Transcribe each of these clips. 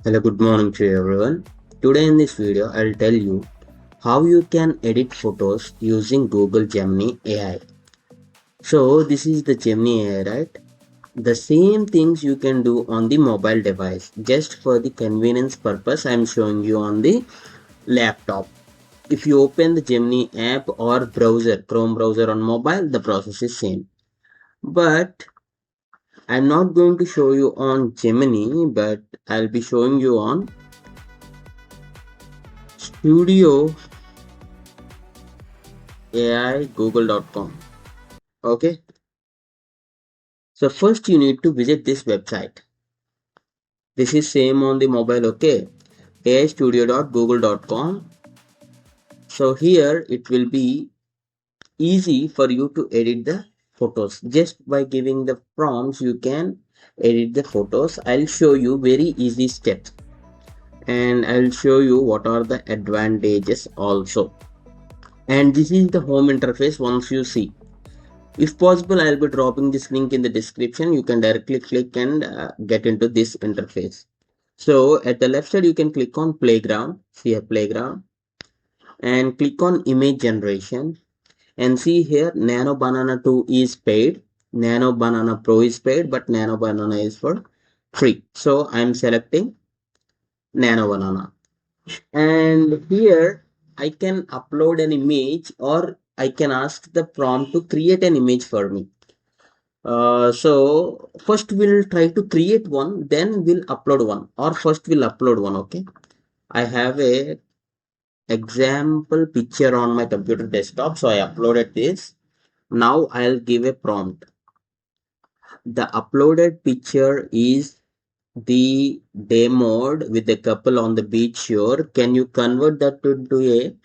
Hello, good morning to everyone. Today in this video, I'll tell you how you can edit photos using Google Gemini AI. So this is the Gemini AI, right? The same things you can do on the mobile device. Just for the convenience purpose, I'm showing you on the laptop. If you open the Gemini app or browser, Chrome browser on mobile, the process is same. But I'm not going to show you on Gemini, but I'll be showing you on Studio AI google.com. Okay, so first you need to visit this website. This is same on the mobile. Okay, aistudio.google.com. So here it will be easy for you to edit the photos. Just by giving the prompts you can edit the photos. I'll show you very easy steps, and I'll show you what are the advantages also. And this is the home interface. Once you see, if possible, I'll be dropping this link in the description. You can directly click and get into this interface. So at the left side, you can click on playground, see a playground, and click on image generation. And see here, Nano Banana 2 is paid, Nano Banana Pro is paid, but Nano Banana is for free. So I'm selecting Nano Banana. And here I can upload an image, or I can ask the prompt to create an image for me. So first we'll try to create one, then we'll upload one, or first we'll upload one. Okay, I have a example picture on my computer desktop, so I uploaded this. Now I'll give a prompt. The uploaded picture is the day mode with a couple on the beach shore. Can you convert that into a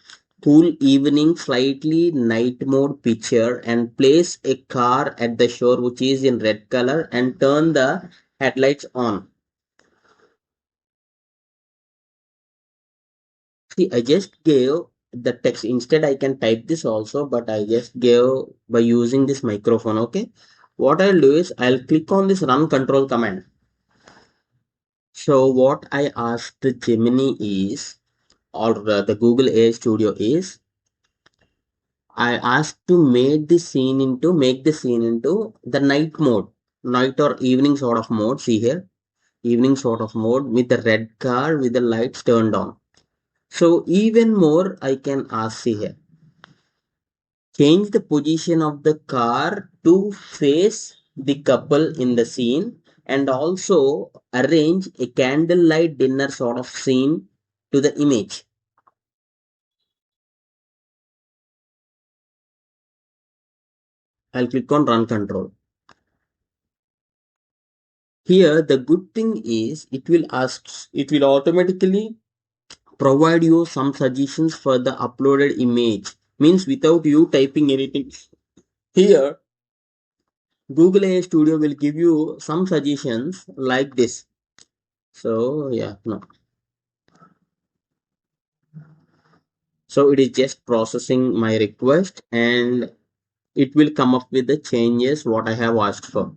cool evening, slightly night mode picture and place a car at the shore which is in red color and turn the headlights on? See, I just gave the text. Instead, I can type this also, but I just gave by using this microphone. Okay. What I'll do is I'll click on this run control command. So what I asked the Gemini is, or the Google AI Studio is, I asked to make the scene into the night mode, night or evening sort of mode. See here, evening sort of mode with the red car with the lights turned on. So even more, I can ask, see here, change the position of the car to face the couple in the scene, and also arrange a candlelight dinner sort of scene to the image. I'll click on run control. Here the good thing is it will automatically provide you some suggestions for the uploaded image, means without you typing anything. Here Google AI Studio will give you some suggestions like this. So yeah, no. So it is just processing my request, and it will come up with the changes what I have asked for.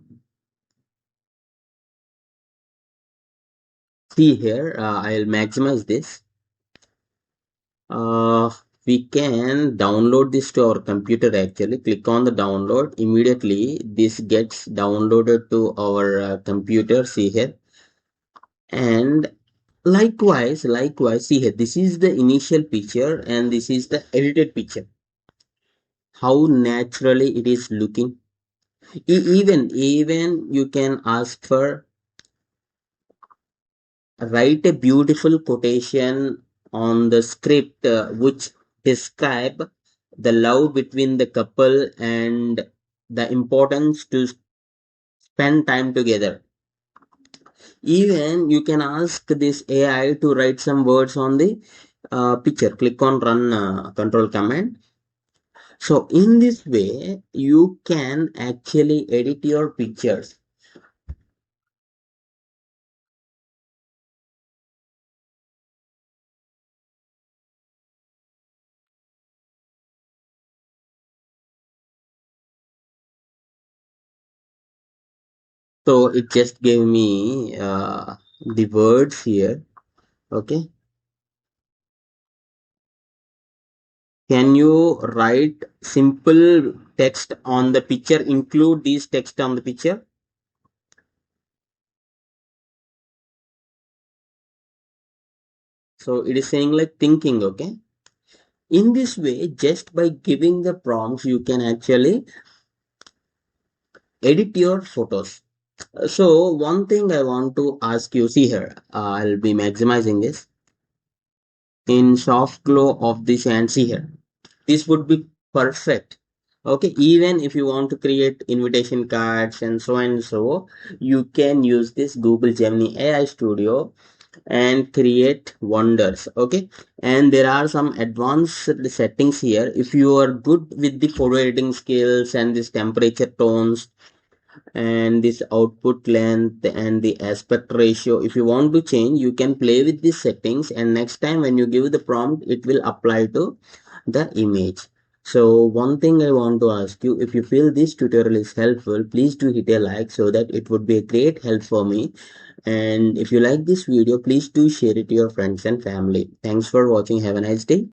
See here, I'll maximize this. uh, we can download this to our computer. Actually, click on the download. Immediately this gets downloaded to our computer. See here, and likewise, see here, this is the initial picture and this is the edited picture. How naturally it is looking. Even you can ask for, write a beautiful quotation on the script which describe the love between the couple and the importance to spend time together. Even you can ask this AI to write some words on the picture. Click on run control command. So in this way you can actually edit your pictures. So it just gave me the words here. Okay. Can you write simple text on the picture, include these text on the picture? So it is saying like thinking, okay? In this way, just by giving the prompts, you can actually edit your photos. So one thing I want to ask you, see here, I'll be maximizing this in soft glow of this and see here. This would be perfect. Okay, even if you want to create invitation cards and so, you can use this Google Gemini AI Studio and create wonders. Okay, and there are some advanced settings here. If you are good with the photo editing skills and this temperature tones and this output length and the aspect ratio, if you want to change, you can play with these settings, and next time when you give the prompt, it will apply to the image. So one thing I want to ask you, if you feel this tutorial is helpful, please do hit a like so that it would be a great help for me. And if you like this video, please do share it to your friends and family. Thanks for watching. Have a nice day.